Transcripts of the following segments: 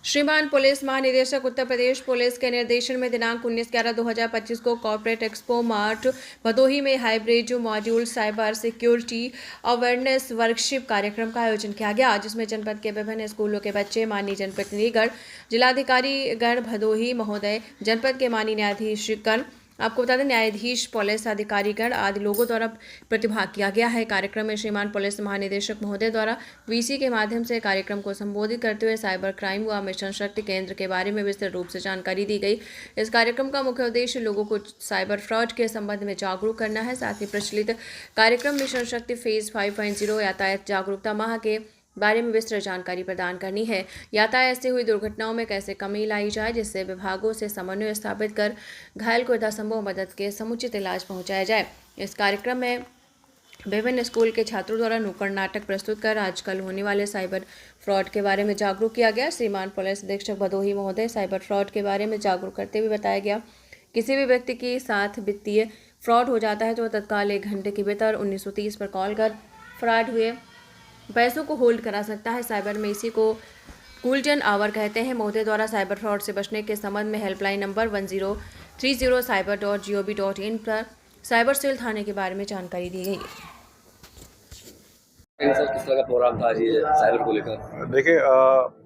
श्रीमान पुलिस महानिदेशक उत्तर प्रदेश पुलिस के निर्देशन में दिनांक 19/11/2025 को कॉर्पोरेट एक्सपो मार्ट भदोही में hybrid module cyber security awareness worship कार्यक्रम का आयोजन किया गया, जिसमें जनपद के विभिन्न स्कूलों के बच्चे, माननीय जनप्रतिनिधिगण, जिलाधिकारी गण भदोही महोदय, जनपद के माननीय न्यायाधीशगण, आपको बता दें न्यायाधीश, पुलिस अधिकारीगण आदि लोगों द्वारा प्रतिभाग किया गया है। कार्यक्रम में श्रीमान पुलिस महानिदेशक महोदय द्वारा वीसी के माध्यम से कार्यक्रम को संबोधित करते हुए साइबर क्राइम व मिशन शक्ति केंद्र के बारे में विस्तृत रूप से जानकारी दी गई। इस कार्यक्रम का मुख्य उद्देश्य लोगों को साइबर फ्रॉड के संबंध में जागरूक करना है। साथ ही प्रचलित कार्यक्रम मिशन शक्ति फेज 5.0 यातायात जागरूकता माह के बारे में विस्तृत जानकारी प्रदान करनी है। यातायात से हुई दुर्घटनाओं में कैसे कमी लाई जाए, जिससे विभागों से समन्वय स्थापित कर घायल को यथासंभव मदद के समुचित इलाज पहुंचाया जाए। इस कार्यक्रम में विभिन्न स्कूल के छात्रों द्वारा नुक्कड़ नाटक प्रस्तुत कर आजकल होने वाले साइबर फ्रॉड के बारे में जागरूक किया गया। श्रीमान पुलिस अधीक्षक भदोही महोदय साइबर फ्रॉड के बारे में जागरूक करते हुए बताया गया, किसी भी व्यक्ति के साथ वित्तीय फ्रॉड हो जाता है तो तत्काल 1 घंटे के भीतर 1930 पर कॉल कर फ्रॉड हुए पैसों को होल्ड करा सकता है। साइबर में इसी को कूलजन आवर कहते हैं। महोदय द्वारा साइबर फ्रॉड से बचने के संबंध में हेल्पलाइन नंबर 1030cyber.gov.in पर साइबर सेल थाने के बारे में जानकारी दी गई। सर, किस तरह का प्रोग्राम था ये साइबर को लेकर? देखिए,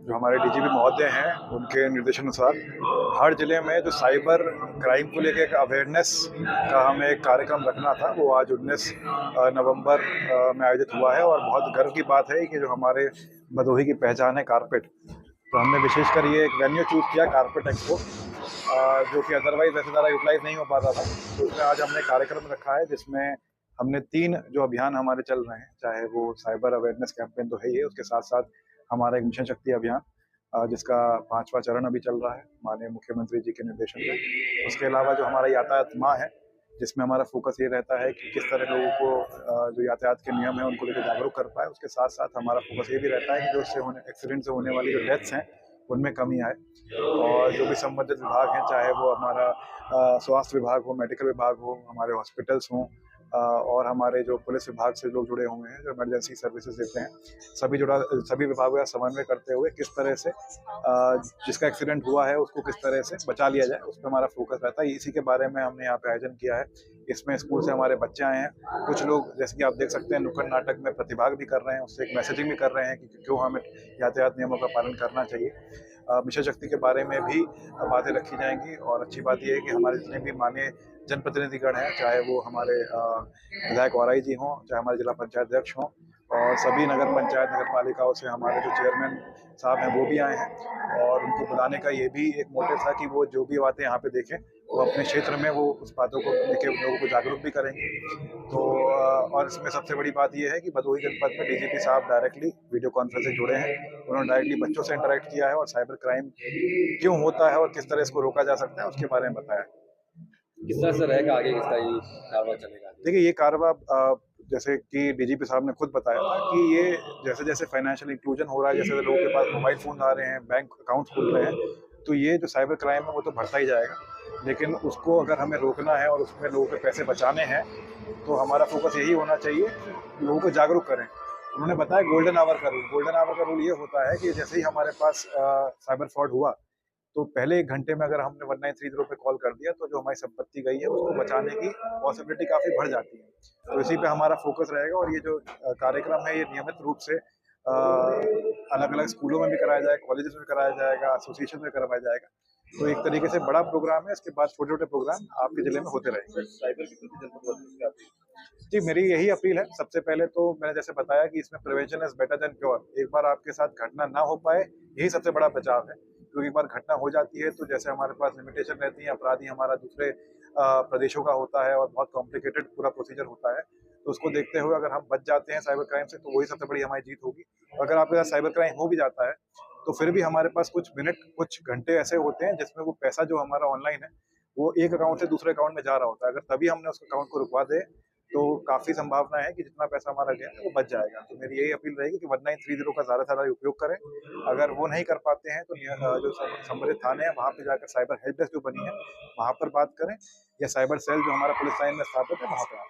जो हमारे डीजीपी महोदय हैं उनके निर्देशानुसार हर जिले में जो साइबर क्राइम को लेकर एक अवेयरनेस का हमें एक कार्यक्रम रखना था, वो आज 19 नवंबर में आयोजित हुआ है। और बहुत गर्व की बात है कि जो हमारे भदोही की पहचान है कारपेट, तो हमने विशेषकर ये एक वेन्यू चूज किया कारपेट एक्सपो, जो कि अदरवाइज वैसे ज़्यादा यूटिलाइज नहीं हो पाता था। तो उसमें आज हमने कार्यक्रम रखा है जिसमें हमने 3 जो अभियान हमारे चल रहे हैं, चाहे वो साइबर अवेयरनेस कैंपेन तो है ही है, उसके साथ साथ हमारा एक मिशन शक्ति अभियान जिसका 5वां चरण अभी चल रहा है माननीय मुख्यमंत्री जी के निर्देशन में। उसके अलावा जो हमारा यातायात माह है, जिसमें हमारा फोकस ये रहता है कि किस तरह लोगों को जो यातायात के नियम है उनको लेकर जागरूक कर पाए। उसके साथ साथ हमारा फोकस ये भी रहता है कि जो इससे एक्सीडेंट से होने वाली जो डेथ्स हैं उनमें कमी आए। और जो भी संबंधित विभाग हैं, चाहे वो हमारा स्वास्थ्य विभाग हो, मेडिकल विभाग हो, हमारे हॉस्पिटल्स हों, और हमारे जो पुलिस विभाग से लोग जुड़े हुए हैं जो इमरजेंसी सर्विसेज देते हैं, सभी विभागों का समन्वय करते हुए किस तरह से जिसका एक्सीडेंट हुआ है उसको किस तरह से बचा लिया जाए, उस पर हमारा फोकस रहता है। इसी के बारे में हमने यहाँ पे आयोजन किया है। इसमें स्कूल से हमारे बच्चे आए हैं, कुछ लोग जैसे कि आप देख सकते हैं नुक्कड़ नाटक में प्रतिभाग भी कर रहे हैं, उससे एक मैसेजिंग भी कर रहे हैं कि क्यों हमें यातायात नियमों का पालन करना चाहिए। मिशन शक्ति के बारे में भी बातें रखी जाएंगी। और अच्छी बात यह है कि हमारे जितने भी माननीय जनप्रतिनिधिगण हैं, चाहे वो हमारे विधायक औराई जी हों, चाहे हमारे जिला पंचायत अध्यक्ष हों, और सभी नगर पंचायत नगर पालिकाओं से हमारे जो चेयरमैन साहब हैं वो भी आए हैं। और उनको बुलाने का ये भी एक मोटिव था कि वो जो भी बातें यहाँ पे देखें वो अपने क्षेत्र में वो उस बातों को लेकर लोगों को जागरूक भी करेंगे। तो और इसमें सबसे बड़ी बात ये है कि भदोही जनपद में डीजीपी साहब डायरेक्टली वीडियो कॉन्फ्रेंस से जुड़े हैं। उन्होंने डायरेक्टली बच्चों से इंटरेक्ट किया है और साइबर क्राइम क्यों होता है और किस तरह इसको रोका जा सकता है उसके बारे में बताया। किस तरह से रहेगा आगे, इसका ये कारवां चलेगा? देखिए, ये कारवां जैसे कि डीजीपी साहब ने खुद बताया था कि ये जैसे जैसे फाइनेंशियल इंक्लूजन हो रहा है, जैसे लोगों के पास मोबाइल फ़ोन आ रहे हैं, बैंक अकाउंट खुल रहे हैं, तो ये जो साइबर क्राइम है वो तो बढ़ता ही जाएगा। लेकिन उसको अगर हमें रोकना है और उसमें लोगों के पैसे बचाने हैं, तो हमारा फोकस यही होना चाहिए कि लोगों को जागरूक करें। उन्होंने बताया गोल्डन आवर का रूल ये होता है कि जैसे ही हमारे पास साइबर फ्रॉड हुआ, तो पहले 1 घंटे में अगर हमने 1930 पे कॉल कर दिया तो जो हमारी संपत्ति गई है उसको बचाने की पॉसिबिलिटी काफ़ी बढ़ जाती है। तो इसी पे हमारा फोकस रहेगा। और ये जो कार्यक्रम है ये नियमित रूप से अलग-अलग स्कूलों में भी कराया जाएगा, कॉलेजेस में कराया जाएगा, एसोसिएशन में करवाया जाएगा। तो एक तरीके से बड़ा प्रोग्राम है। इसके बाद छोटे-छोटे प्रोग्राम आपके जिले में होते रहेंगे। जी, मेरी यही अपील है। सबसे पहले तो मैंने जैसे बताया कि इसमें prevention is better than cure. एक बार आपके साथ घटना ना हो पाए, यही सबसे बड़ा बचाव है। क्योंकि एक बार घटना हो जाती है तो जैसे हमारे पास लिमिटेशन रहती है, अपराधी हमारा दूसरे प्रदेशों का होता है और बहुत कॉम्प्लिकेटेड पूरा प्रोसीजर होता है। तो उसको देखते हुए अगर हम बच जाते हैं साइबर क्राइम से, तो वही सबसे बड़ी हमारी जीत होगी। अगर आपके साथ साइबर क्राइम हो भी जाता है तो फिर भी हमारे पास कुछ मिनट, कुछ घंटे ऐसे होते हैं जिसमें वो पैसा जो हमारा ऑनलाइन है वो एक अकाउंट से दूसरे अकाउंट में जा रहा होता है। अगर तभी हमने उस अकाउंट को रुकवा दे तो काफ़ी संभावना है कि जितना पैसा हमारा गया है वो बच जाएगा। तो मेरी यही अपील रहेगी कि 1930 का ज़्यादा से ज़्यादा उपयोग करें। अगर वो नहीं कर पाते हैं तो जो संबंधित थाने हैं वहाँ पे जाकर साइबर हेल्प डेस्क जो बनी है वहाँ पर बात करें, या साइबर सेल जो हमारा पुलिस लाइन में स्थापित है वहाँ पर आएं।